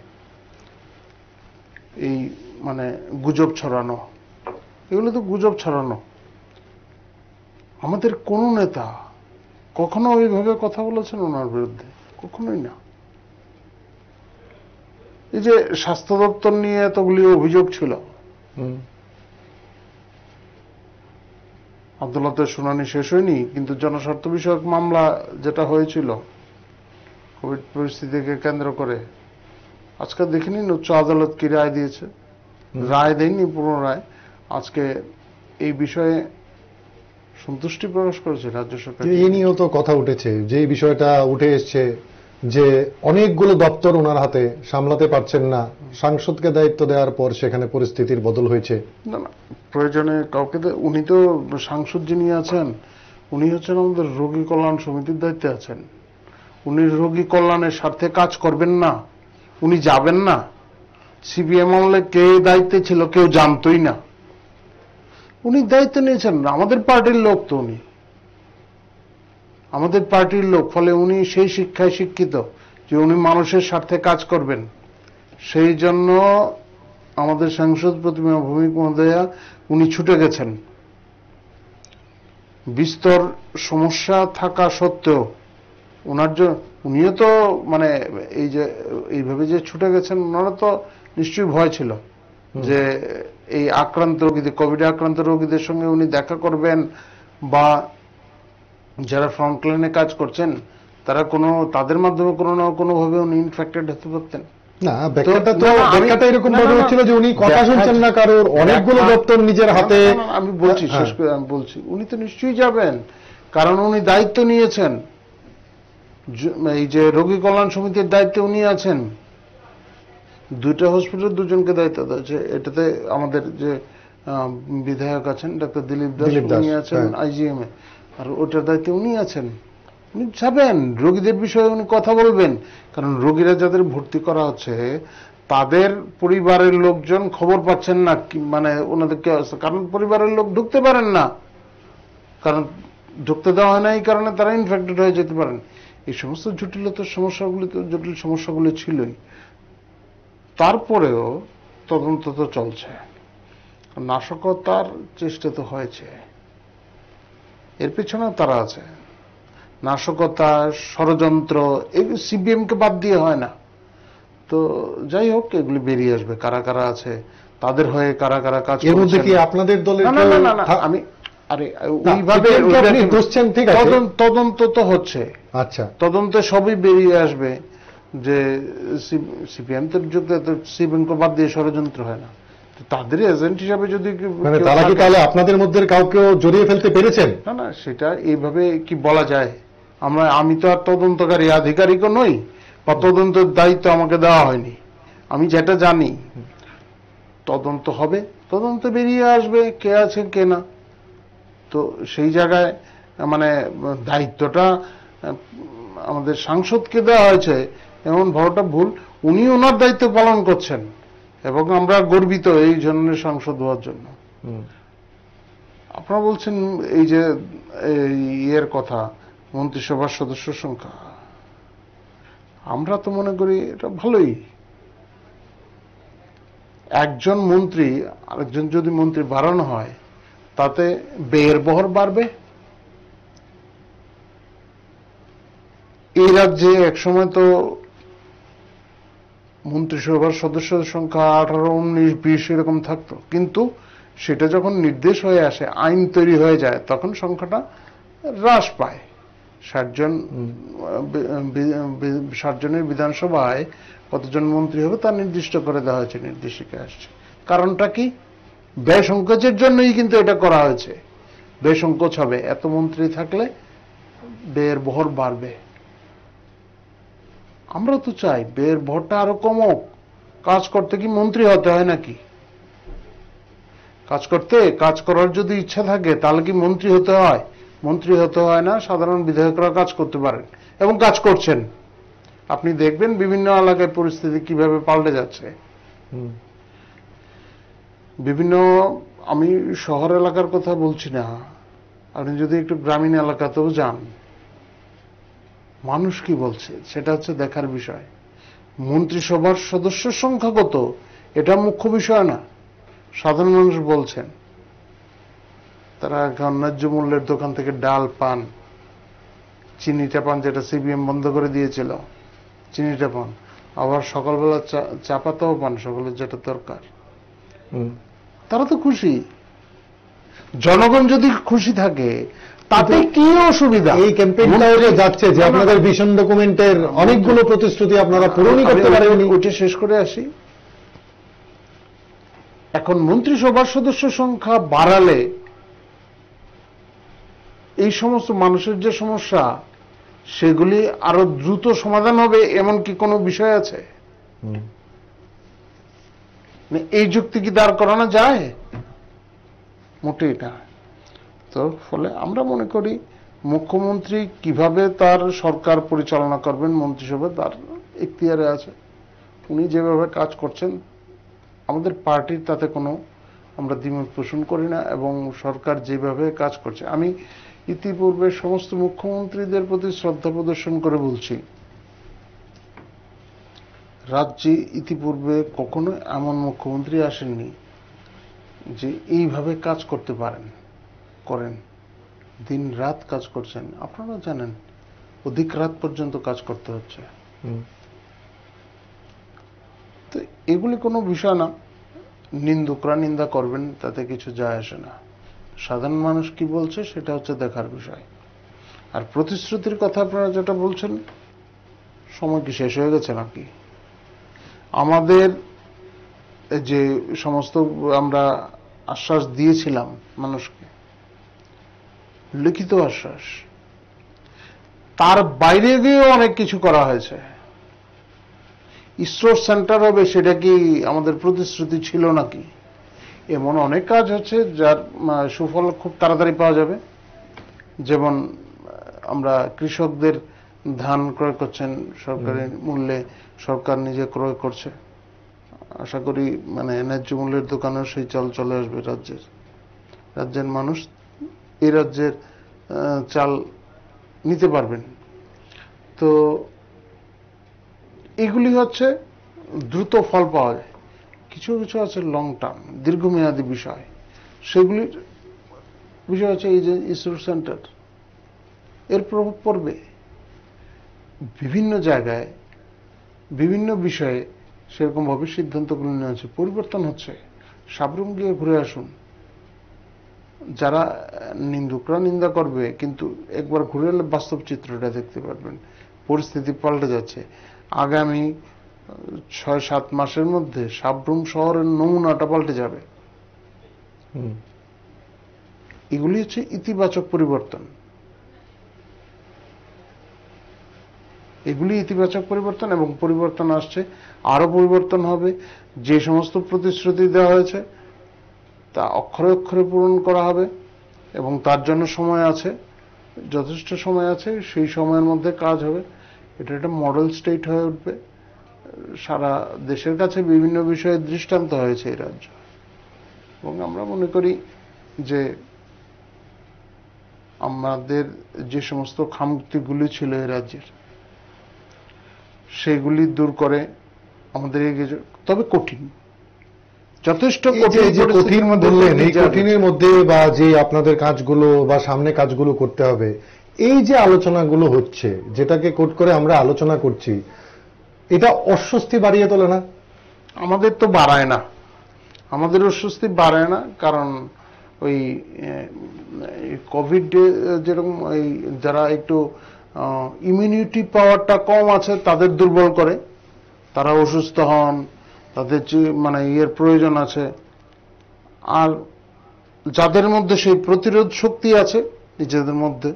এই গুজব ছড়ানো, এগুলো তো গুজব ছড়ানো। আমাদের কোন নেতা কখনো ওইভাবে কথা বলেছেন ওনার বিরুদ্ধে? কখনোই না। এই যে স্বাস্থ্য দপ্তর নিয়ে এতগুলি অভিযোগ ছিল, আদালতের শুনানি শেষ হয়নি, কিন্তু জনস্বার্থ বিষয়ক মামলা যেটা হয়েছিল কোভিড পরিস্থিতিকে কেন্দ্র করে, আজকে দেখিনি উচ্চ আদালত কি রায় দিয়েছে। রায় দেয়নি, পুনরায় আজকে এই বিষয়ে সন্তুষ্টি প্রকাশ করেছে রাজ্য সরকার।
এই নিয়েও তো কথা উঠেছে, যে বিষয়টা উঠে এসছে যে অনেকগুলো দপ্তর ওনার হাতে, সামলাতে পারছেন না, সাংসদকে দায়িত্ব দেওয়ার পর সেখানে পরিস্থিতির বদল হয়েছে।
না, প্রয়োজনে কাউকে, উনি তো সাংসদ যিনি আছেন, উনি হচ্ছেন আমাদের রোগী কল্যাণ সমিতির দায়িত্বে আছেন। উনি রোগী কল্যাণের স্বার্থে কাজ করবেন না, উনি যাবেন না। সিপিএম আমলে কে দায়িত্বে ছিল কেউ জানতই না। উনি দায়িত্ব নিয়েছেন, আমাদের পার্টির লোক তো উনি, আমাদের পার্টির লোক, ফলে উনি সেই শিক্ষায় শিক্ষিত যে উনি মানুষের স্বার্থে কাজ করবেন। সেই জন্য আমাদের সাংসদ প্রতিমা ভৌমিক মহোদয়া উনি ছুটে গেছেন। বিস্তর সমস্যা থাকা সত্ত্বেও ওনার জন্য উনিও তো মানে এই যে এইভাবে যে ছুটে গেছেন, ওনারা তো নিশ্চয়ই ভয় ছিল যে এই আক্রান্ত রোগীদের, কোভিডে আক্রান্ত রোগীদের সঙ্গে উনি দেখা করবেন, বা যারা ফ্রন্টলাইনে কাজ করছেন তারা তাদের মাধ্যমে কোনো না কোনোভাবে উনি ইনফেক্টেড হতে পারতেন।
না, ব্যাখ্যাটা এরকম ভাবে হচ্ছিল যে উনি কথা শুনছেন না কারোর, অনেকগুলো দপ্তর নিজের হাতে।
আমি বলছি, শেষ করে আমি বলছি, উনি তো নিশ্চয়ই যাবেন, কারণ উনি দায়িত্ব নিয়েছেন। এই যে রোগী কল্যাণ সমিতির দায়িত্বে উনি আছেন, দুইটা হসপিটাল দুজনকে দায়িত্ব দিয়েছে। এটাতে আমাদের যে বিধায়ক আছেন ডাক্তার দিলীপ দাস, উনি আছেন আইজিএম এ, আর ওটার দায়িত্বে উনি আছেন। উনি যাবেন, রোগীদের বিষয়ে উনি কথা বলবেন, কারণ রোগীরা যাদের ভর্তি করা হচ্ছে তাদের পরিবারের লোকজন খবর পাচ্ছেন না, মানে ওনাদেরকে, কারণ পরিবারের লোক ঢুকতে পারেন না, কারণ ঢুকতে দেওয়া হয় না, এই কারণে তারা ইনফেক্টেড হয়ে যেতে পারেন। এই সমস্ত জটিল সমস্যাগুলি ছিলই। তারপরেও তদন্ত তো চলছে, নাশকতার চেষ্টা তো হয়েছে, এর পেছনেও তারা আছে। নাশকতা, ষড়যন্ত্র, এগুলো সিবিএমকে বাদ দিয়ে হয় না। তো যাই হোক, এগুলি বেরিয়ে আসবে, কারা কারা আছে, তাদের হয়ে কারা কারা কাজ করছে।
এর মধ্যে কি আপনাদের দলের
আমি ওইভাবে তদন্ত তো হচ্ছে।
আচ্ছা,
তদন্তে সবই বেরিয়ে আসবে যে সিপিএম তো সিপিএমকে বাদ দিয়ে ষড়যন্ত্র হয় না, তাদের এজেন্ট হিসাবে যদি
তারা কি তাহলে আপনাদের মধ্যে কাউকে জড়িয়ে ফেলতে পেরেছেন?
না, সেটা এইভাবে কি বলা যায়? আমি তো আর তদন্তকারী আধিকারিকও নই, বা তদন্তের দায়িত্ব আমাকে দেওয়া হয়নি। আমি যেটা জানি, তদন্ত হবে, তদন্ত বেরিয়ে আসবে কে আছে কে না। তো সেই জায়গায় মানে দায়িত্বটা আমাদের সাংসদকে দেওয়া হয়েছে, এমন ভাবটা ভুল। উনি ওনার দায়িত্ব পালন করছেন এবং আমরা গর্বিত এই ধরনের সাংসদ হওয়ার জন্য। আপনারা বলছেন এই যে ইয়ের কথা, মন্ত্রিসভার সদস্য সংখ্যা, আমরা তো মনে করি এটা ভালোই। একজন মন্ত্রী আরেকজন যদি মন্ত্রী বাড়ানো হয়, তাতে ব্যয়ের বহর বাড়বে। এই রাজ্যে একসময় তো মন্ত্রিসভার সদস্যদের সংখ্যা 18, 19, 20 এরকম থাকতো, কিন্তু সেটা যখন নির্দেশ হয়ে আসে, আইন তৈরি হয়ে যায়, তখন সংখ্যাটা হ্রাস পায়। 60 জনের বিধানসভায় কতজন মন্ত্রী হবে তা নির্দিষ্ট করে দেওয়া হয়েছে, নির্দেশিকায় আসছে। কারণটা কি? ব্যয় সংকোচের জন্যই কিন্তু এটা করা হয়েছে। ব্যয় সংকোচ হবে, এত মন্ত্রী থাকলে ব্যয়ের বহর বাড়বে। আমরা তো চাই ব্যয়ের বহরটা আরো কমক। কাজ করতে কি মন্ত্রী হতে হয় নাকি? কাজ করার যদি ইচ্ছা থাকে তাহলে কি মন্ত্রী হতে হয়? মন্ত্রী হতে হয় না, সাধারণ বিধায়করা কাজ করতে পারেন এবং কাজ করছেন। আপনি দেখবেন বিভিন্ন এলাকায় পরিস্থিতি কিভাবে পাল্টে যাচ্ছে। আমি শহর এলাকার কথা বলছি না, আপনি যদি একটু গ্রামীণ এলাকাতেও যান, মানুষ কি বলছে সেটা হচ্ছে দেখার বিষয়। মন্ত্রিসভার সদস্যের সংখ্যা কত এটা মুখ্য বিষয় না, সাধারণ মানুষ বলছেন তারা এখন ন্যায্য মূল্যের দোকান থেকে ডাল পান, চিনিটা পান, যেটা সিবিএম বন্ধ করে দিয়েছিল, চিনিটা পান, আবার সকালবেলা চা পাতাও পান সকালে, যেটা দরকার। তারা তো খুশি। জনগণ যদি খুশি থাকে তাতে কি অসুবিধা?
এই ক্যাম্পেইনটাও যাচ্ছে যে আপনাদের ভিশন ডকুমেন্টের অনেকগুলো প্রতিশ্রুতি আপনারা পূরণই করতে পারেননি।
ওইটা শেষ করে আসি। এখন মন্ত্রিসভার সদস্য সংখ্যা বাড়ালে এই সমস্ত মানুষের যে সমস্যা, সেগুলি আরো দ্রুত সমাধান হবে এমন কি কোনো বিষয় আছে? এই যুক্তি কি দাঁড় করানো যায়? মোটেই না। তো ফলে আমরা মনে করি মুখ্যমন্ত্রী কিভাবে তার সরকার পরিচালনা করবেন, মন্ত্রিসভা তার এখতিয়ারে আছে। উনি যেভাবে কাজ করছেন, আমাদের পার্টির তাতে কোনো আমরা দ্বিমত পোষণ করি না, এবং সরকার যেভাবে কাজ করছে, আমি ইতিপূর্বে সমস্ত মুখ্যমন্ত্রীদের প্রতি শ্রদ্ধা প্রদর্শন করে বলছি, রাজ্যে ইতিপূর্বে কখনো এমন মুখ্যমন্ত্রী আসেননি যে এইভাবে কাজ করতে করেন। দিন রাত কাজ করছেন, আপনারা জানেন অধিক রাত পর্যন্ত কাজ করতে হচ্ছে। তো এগুলি কোনো বিষয় না, নিন্দুকরা নিন্দা করবেন, তাতে কিছু যায় আসে না। সাধারণ মানুষ কি বলছে সেটা হচ্ছে দেখার বিষয়। আর প্রতিশ্রুতির কথা আপনারা যেটা বলছেন, সময় কি শেষ হয়ে গেছে নাকি? আমাদের যে সমস্ত আমরা আশ্বাস দিয়েছিলাম মানুষকে, লিখিত আশ্বাস, তার বাইরে গিয়েও অনেক কিছু করা হয়েছে। ইসরো সেন্টার হবে, সেটা কি আমাদের প্রতিশ্রুতি ছিল নাকি? এমন অনেক কাজ হচ্ছে যার সুফল খুব তাড়াতাড়ি পাওয়া যাবে। যেমন আমরা কৃষকদের ধান ক্রয় করছেন সরকারি মূল্যে, সরকার নিজে ক্রয় করছে। আশা করি ন্যায্য মূল্যের দোকানেও সেই চাল চলে আসবে। রাজ্যের মানুষ এই রাজ্যের চাল নিতে পারবেন। তো এগুলি হচ্ছে দ্রুত ফল পাওয়া যায়। কিছু কিছু আছে লং টার্ম, দীর্ঘমেয়াদী বিষয়। সেগুলির বিষয় হচ্ছে এই যে ইসরো সেন্টার, এর প্রভাব পড়বে বিভিন্ন জায়গায়, বিভিন্ন বিষয়ে। সেরকম ভাবে সিদ্ধান্তগুলো নেওয়া হচ্ছে, পরিবর্তন হচ্ছে। সাবরুম গিয়ে ঘুরে আসুন। যারা নিন্দুকরা নিন্দা করবে, কিন্তু একবার ঘুরে এলে বাস্তব চিত্রটা দেখতে পারবেন। পরিস্থিতি পাল্টে যাচ্ছে। আগামী 6-7 মাসের মধ্যে সাবরুম শহরের নমুনাটা পাল্টে যাবে। এগুলি হচ্ছে ইতিবাচক পরিবর্তন। এগুলি ইতিবাচক পরিবর্তন, এবং পরিবর্তন আসছে, আরো পরিবর্তন হবে। যে সমস্ত প্রতিশ্রুতি দেওয়া হয়েছে তা অক্ষরে অক্ষরে পূরণ করা হবে, এবং তার জন্য সময় আছে, যথেষ্ট সময় আছে। সেই সময়ের মধ্যে কাজ হবে। এটা একটা মডেল স্টেট হয়ে উঠবে। সারা দেশের কাছে বিভিন্ন বিষয়ে দৃষ্টান্ত হয়েছে এই রাজ্য, এবং আমরা মনে করি যে আমাদের যে সমস্ত খামতিগুলি ছিল এই রাজ্যের, সেগুলি দূর করে আমাদের এগিয়ে, তবে কঠিন, যথেষ্ট
কঠিন বললেন। এই কঠিনের মধ্যে বা যে আপনাদের কাজগুলো বা সামনে কাজগুলো করতে হবে, এই যে আলোচনাগুলো হচ্ছে, যেটাকে কোট করে আমরা আলোচনা করছি, এটা অস্বস্তি বাড়িয়ে তোলে না?
আমাদের তো বাড়ায় না, আমাদের অস্বস্তি বাড়ায় না। কারণ ওই কোভিড যেরকম ওই যারা একটু ইমিউনিটি পাওয়ারটা কম আছে তাদের দুর্বল করে, তারা অসুস্থ হন, তাদের যে ইয়ের প্রয়োজন আছে। আর যাদের মধ্যে সেই প্রতিরোধ শক্তি আছে, নিজেদের মধ্যে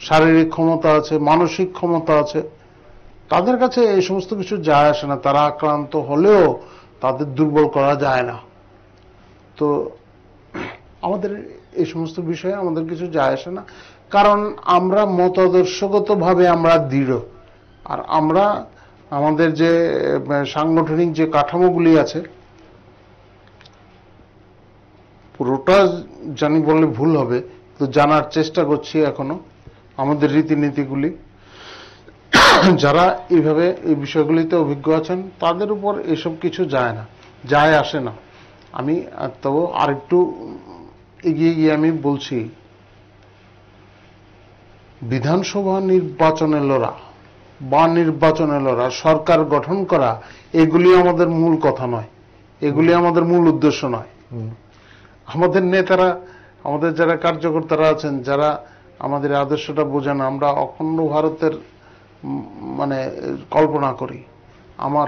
শারীরিক ক্ষমতা আছে, মানসিক ক্ষমতা আছে, তাদের কাছে এই সমস্ত কিছু যায় আসে না। তারা আক্রান্ত হলেও তাদের দুর্বল করা যায় না। তো আমাদের এই সমস্ত বিষয়ে আমাদের কিছু যায় আসে না, কারণ আমরা মতাদর্শগতভাবে আমরা দৃঢ়। আর আমরা আমাদের যে সাংগঠনিক যে কাঠামোগুলি আছে, পুরোটা জানি বললে ভুল হবে, তো জানার চেষ্টা করছি এখনো আমাদের রীতিনীতিগুলি। যারা এইভাবে এই বিষয়গুলিতে অভিজ্ঞ আছেন তাদের উপর এসব কিছু যায় আসে না। আমি তবু আরেকটু এগিয়ে গিয়ে আমি বলছি, বিধানসভা নির্বাচনে লড়া বা নির্বাচনে লড়া, সরকার গঠন করা, এগুলি আমাদের মূল কথা নয়, এগুলি আমাদের মূল উদ্দেশ্য নয়। আমাদের নেতারা, আমাদের যারা কার্যকর্তারা আছেন, যারা আমাদের আদর্শটা বোঝেন, আমরা অখণ্ড ভারতের কল্পনা করি। আমার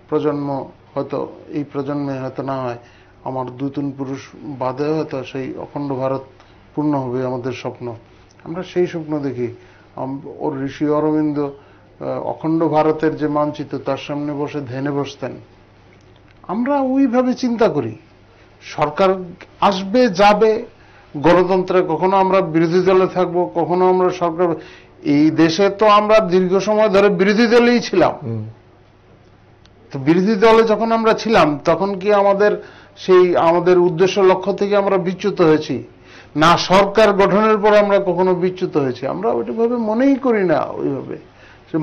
প্রজন্ম হয়তো, এই প্রজন্মে হয়তো না হয়, আমার 2-3 পুরুষ বাদে হয়তো সেই অখণ্ড ভারত পূর্ণ হবে আমাদের স্বপ্ন। আমরা সেই স্বপ্ন দেখি। ওর ঋষি অরবিন্দ অখণ্ড ভারতের যে মানচিত্র, তার সামনে বসে ধ্যানে বসতেন। আমরা ওইভাবে চিন্তা করি। সরকার আসবে যাবে, গণতন্ত্রে কখনো আমরা বিরোধী দলে থাকবো, কখনো আমরা সরকার। এই দেশে তো আমরা দীর্ঘ সময় ধরে বিরোধী দলেই ছিলাম। তো বিরোধী দলে যখন আমরা ছিলাম, তখন কি আমাদের সেই আমাদের উদ্দেশ্য লক্ষ্য থেকে আমরা বিচ্যুত হয়েছি, না সরকার গঠনের পর আমরা কখনো বিচ্যুত হয়েছি। আমরা ওইভাবে মনেই করি না। ওইভাবে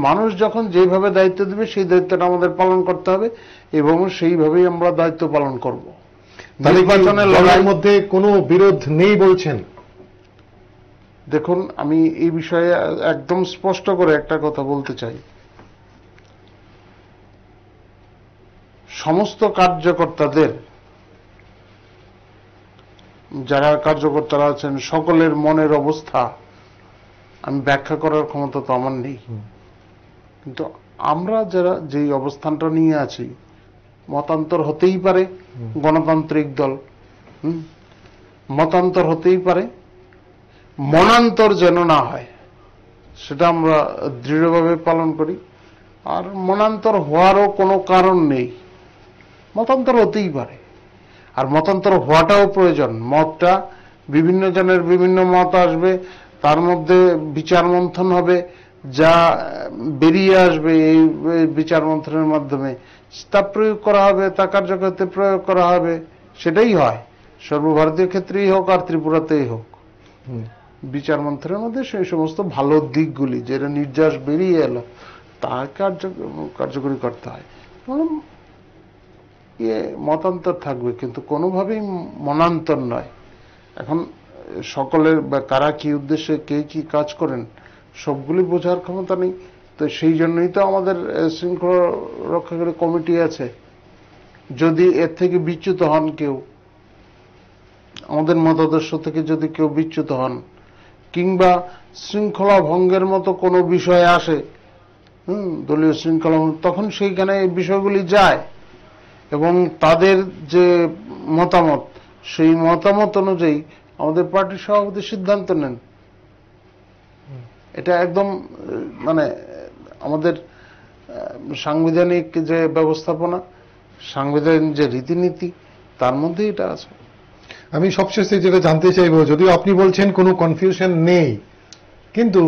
মানুষ যখন যেভাবে দায়িত্ব দেবে সেই দায়িত্বটা আমাদের পালন করতে হবে এবং সেইভাবেই আমরা দায়িত্ব পালন করব।
নির্বাচনের লড়াইয়ের মধ্যে কোনো বিরোধ নেই বলছেন?
দেখুন, আমি এই বিষয়ে একদম স্পষ্ট করে একটা কথা বলতে চাই। সমস্ত কার্যকর্তাদের, যারা কার্যকর্তারা আছেন, সকলের মনের অবস্থা আমি ব্যাখ্যা করার ক্ষমতা তো আমার নেই। কিন্তু আমরা যারা যেই অবস্থানটা নিয়ে আছি, মতান্তর হতেই পারে, গণতান্ত্রিক দল, মতান্তর হতেই পারে, মনান্তর যেন না হয় সেটা আমরা দৃঢ়ভাবে পালন করি। আর মনান্তর হওয়ারও কোনো কারণ নেই, মতান্তর হতেই পারে, আর মতান্তর হওয়াটাও প্রয়োজন। মতটা বিভিন্ন জনের বিভিন্ন মত আসবে, তার মধ্যে বিচার মন্থন হবে, যা বেরিয়ে আসবে এই বিচার মন্থনের মাধ্যমে তা প্রয়োগ করা হবে, তা কার্যকরতে প্রয়োগ করা হবে। সেটাই হয় সর্বভারতীয় ক্ষেত্রেই হোক আর ত্রিপুরাতেই হোক। বিচার মন্থনের মধ্যে সেই সমস্ত ভালো দিকগুলি যেটা নির্যাস বেরিয়ে এলো তা কার্যকরী করতে হয়। মতান্তর থাকবে কিন্তু কোনোভাবেই মনান্তর নয়। এখন সকলের কারা কি উদ্দেশ্যে কে কি কাজ করেন সবগুলি বোঝার ক্ষমতা নেই। তো সেই জন্যই তো আমাদের শৃঙ্খলা রক্ষাকারী কমিটি আছে। যদি এর থেকে বিচ্যুত হন কেউ, আমাদের মতাদর্শ থেকে যদি কেউ বিচ্যুত হন কিংবা শৃঙ্খলা ভঙ্গের মতো কোনো বিষয় আসে, দলীয় শৃঙ্খলা, তখন সেইখানে এই বিষয়গুলি যায় এবং তাদের যে মতামত সেই মতামত অনুযায়ী আমাদের পার্টির সভাপতি সিদ্ধান্ত নেন। এটা একদম মানে আমাদের সাংবিধানিক যে ব্যবস্থাপনা, সাংবিধানিক যে রীতিনীতি তার মধ্যে এটা আছে।
আমি সবশেষে যেটা জানতে চাইব, যদিও আপনি বলছেন কোনো কনফিউশন নেই, কিন্তু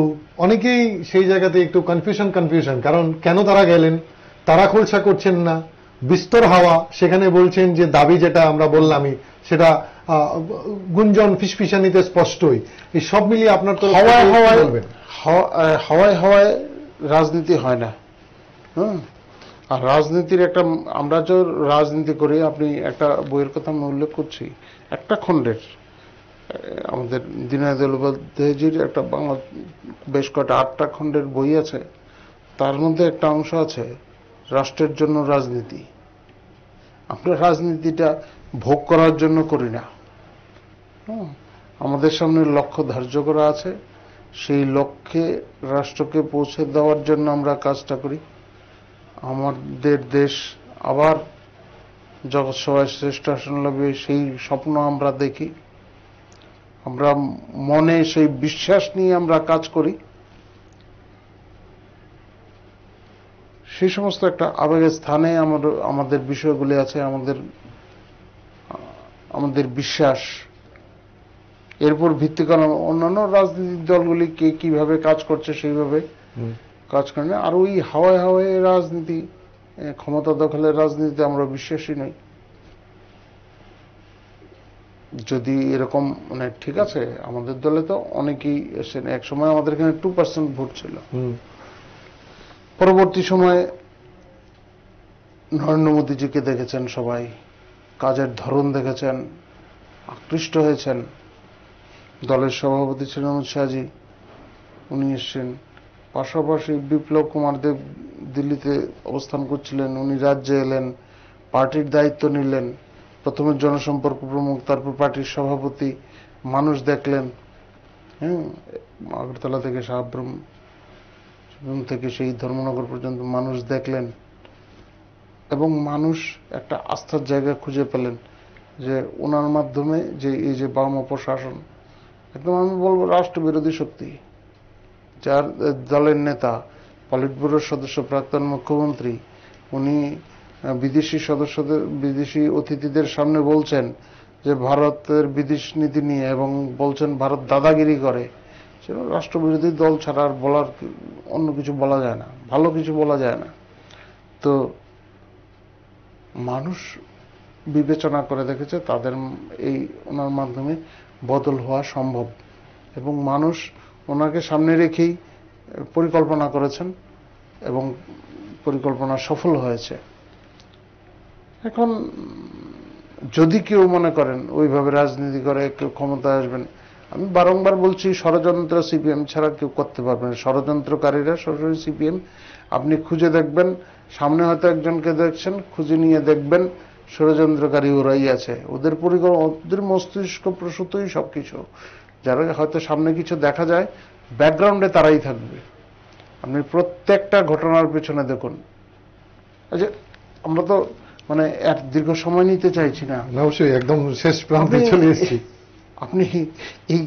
অনেকেই সেই জায়গাতে একটু কনফিউশন, কারণ কেন তারা গেলেন, তারা খোলসা করছেন না, বিস্তর হাওয়া, সেখানে বলছেন যে দাবি যেটা আমরা বললামই সেটা গুঞ্জন ফিসফিসানিতে স্পষ্টই। এই সব মিলিয়ে আপনার তো
হাওয়ায় হাওয়ায় রাজনীতি হয় না। আর রাজনীতির একটা, আমরা যে রাজনীতি করি, আপনি একটা বইয়ের কথা আমি উল্লেখ করছি, একটা খণ্ডের আমাদের দীনদয়াল উপাধ্যায়জির একটা বাংলা বেশ কয়েকটা 8টা খণ্ডের বই আছে, তার মধ্যে একটা অংশ আছে রাষ্ট্রের জন্য রাজনীতি। আমরা রাজনীতিটা ভোগ করার জন্য করি না। আমাদের সামনে লক্ষ্য ধার্য করা আছে, সেই লক্ষ্যে রাষ্ট্রকে পৌঁছে দেওয়ার জন্য আমরা কাজটা করি। আমাদের দেশ আবার জগৎ সভায় শ্রেষ্ঠ আসন লাভে সেই স্বপ্ন আমরা দেখি, আমরা মনে সেই বিশ্বাস নিয়ে আমরা কাজ করি। সেই সমস্ত একটা আবেগের স্থানে আমাদের বিষয়গুলি আছে, আমাদের বিশ্বাস। এরপর ভিত্তি করে অন্যান্য রাজনৈতিক দলগুলি কে কিভাবে কাজ করছে সেইভাবে কাজ করে না। আর ওই হাওয়ায় হাওয়ায় রাজনীতি, ক্ষমতা দখলের রাজনীতিতে আমরা বিশ্বাসী নই। যদি এরকম মানে ঠিক আছে, আমাদের দলে তো অনেকেই এসেছেন, এক সময় আমাদের এখানে 2% ভোট ছিল, পরবর্তী সময়ে নরেন্দ্র মোদীজিকে দেখেছেন সবাই, কাজের ধরন দেখেছেন, আকৃষ্ট হয়েছেন। দলের সভাপতি ছিলেন অমিত শাহজি, উনি এসছেন। পাশাপাশি বিপ্লব কুমার দেব দিল্লিতে অবস্থান করছিলেন, উনি রাজ্যে এলেন, পার্টির দায়িত্ব নিলেন, প্রথমে জনসম্পর্ক প্রমুখ, তারপর পার্টির সভাপতি। মানুষ দেখলেন, আগরতলা থেকে সাহাব্রম থেকে সেই ধর্মনগর পর্যন্ত মানুষ দেখলেন এবং মানুষ একটা আস্থার জায়গা খুঁজে পেলেন যে ওনার মাধ্যমে যে এই যে বাম প্রশাসন, একদম আমি বলবো রাষ্ট্রবিরোধী শক্তি, যার দলের নেতা পলিট ব্যুরোর সদস্য প্রাক্তন মুখ্যমন্ত্রী, উনি বিদেশি অতিথিদের সামনে বলছেন যে ভারতের বিদেশ নীতি নিয়ে, এবং বলছেন ভারত দাদাগিরি করে। সেটা রাষ্ট্রবিরোধী দল ছাড়া আর বলার অন্য কিছু বলা যায় না, ভালো কিছু বলা যায় না। তো মানুষ বিবেচনা করে দেখেছে তাদের এই ওনার মাধ্যমে বদল হওয়া সম্ভব, এবং মানুষ ওনাকে সামনে রেখেই পরিকল্পনা করেছেন এবং পরিকল্পনা সফল হয়েছে। এখন যদি কেউ মনে করেন ওইভাবে রাজনীতি করে কেউ ক্ষমতায় আসবেন, আমি বারংবার বলছি ষড়যন্ত্র সিপিএম ছাড়া কেউ করতে পারবে না। ষড়যন্ত্রকারীরা সরাসরি সিপিএম। আপনি খুঁজে দেখবেন, সামনে হয়তো একজনকে দেখছেন, খুঁজে নিয়ে দেখবেন ষড়যন্ত্রকারী ওরাই আছে। ওদের ওদের মস্তিষ্ক প্রসূতই সবকিছু। যারা হয়তো সামনে কিছু দেখা যায়, ব্যাকগ্রাউন্ডে তারাই থাকবে। আপনি প্রত্যেকটা ঘটনার পেছনে দেখুন। আচ্ছা, আমরা তো মানে এক দীর্ঘ সময় নিতে চাইছি না,
অবশ্যই একদম শেষ প্রান্তে চলে এসেছি।
আপনি এই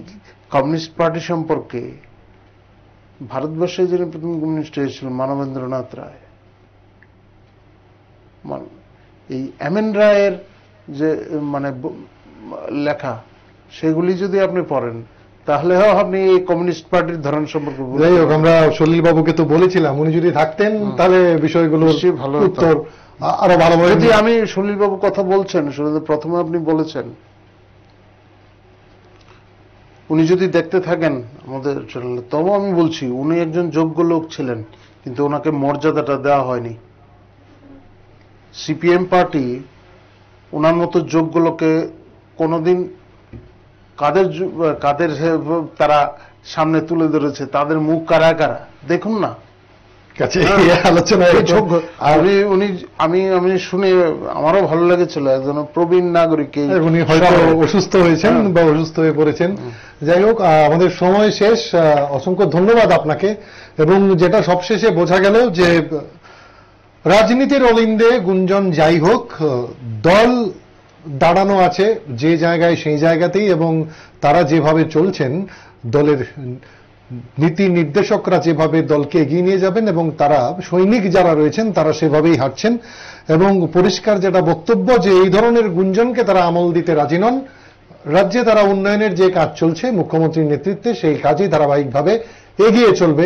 কমিউনিস্ট পার্টি সম্পর্কে, ভারতবর্ষে যিনি প্রথম কমিউনিস্ট হয়েছিলেন মানবেন্দ্রনাথ রায়, এই এম এন রায়ের যে মানে লেখা, সেগুলি যদি আপনি পড়েন তাহলেও আপনি এই কমিউনিস্ট পার্টির ধরন সম্পর্কে।
যাই হোক, আমরা সলিল বাবুকে তো বলেছিলাম উনি যদি থাকতেন তাহলে বিষয়গুলো
ভালো
উত্তর আরো ভালো।
যদি আমি সলিল বাবু কথা বলছেন, প্রথমে আপনি বলেছেন, উনি যদি দেখতে থাকেন আমাদের চ্যানেলে, তবু আমি বলছি উনি একজন যোগ্য লোক ছিলেন, কিন্তু ওনাকে মর্যাদাটা দেওয়া হয়নি। সিপিএম পার্টি ওনার মতো যোগ্য লোকে কোনোদিন কাদের তারা সামনে তুলে ধরেছে, তাদের মুখ কারা কারা দেখুন না।
আলোচনায়
আমি শুনে আমারও ভালো লেগেছিল, একজন প্রবীণ নাগরিক,
উনি হয়তো অসুস্থ হয়েছেন বা অসুস্থ হয়ে পড়েছেন। যাই হোক, আমাদের সময় শেষ। অসংখ্য ধন্যবাদ আপনাকে। এবং যেটা সবশেষে বোঝা গেল যে রাজনীতির অলিন্দে গুঞ্জন যাই হোক, দল দাঁড়ানো আছে যে জায়গায় সেই জায়গাতেই, এবং তারা যেভাবে চলছেন, দলের নীতি নির্দেশকরা যেভাবে দলকে এগিয়ে নিয়ে যাবেন এবং তারা সৈনিক যারা রয়েছেন তারা সেভাবেই হাঁটছেন। এবং পরিষ্কার যেটা বক্তব্য যে এই ধরনের গুঞ্জনকে তারা আমল দিতে রাজি নন। রাজ্যে তারা উন্নয়নের যে কাজ চলছে মুখ্যমন্ত্রীর নেতৃত্বে, সেই কাজই ধারাবাহিকভাবে এগিয়ে চলবে।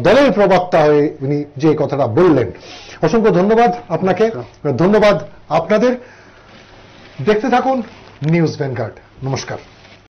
দলের প্রবক্তা হয়ে উনি যে কথাটা বললেন। অসংখ্য ধন্যবাদ আপনাকে, ধন্যবাদ আপনাদের। দেখতে থাকুন নিউজ ভ্যানগার্ড। নমস্কার।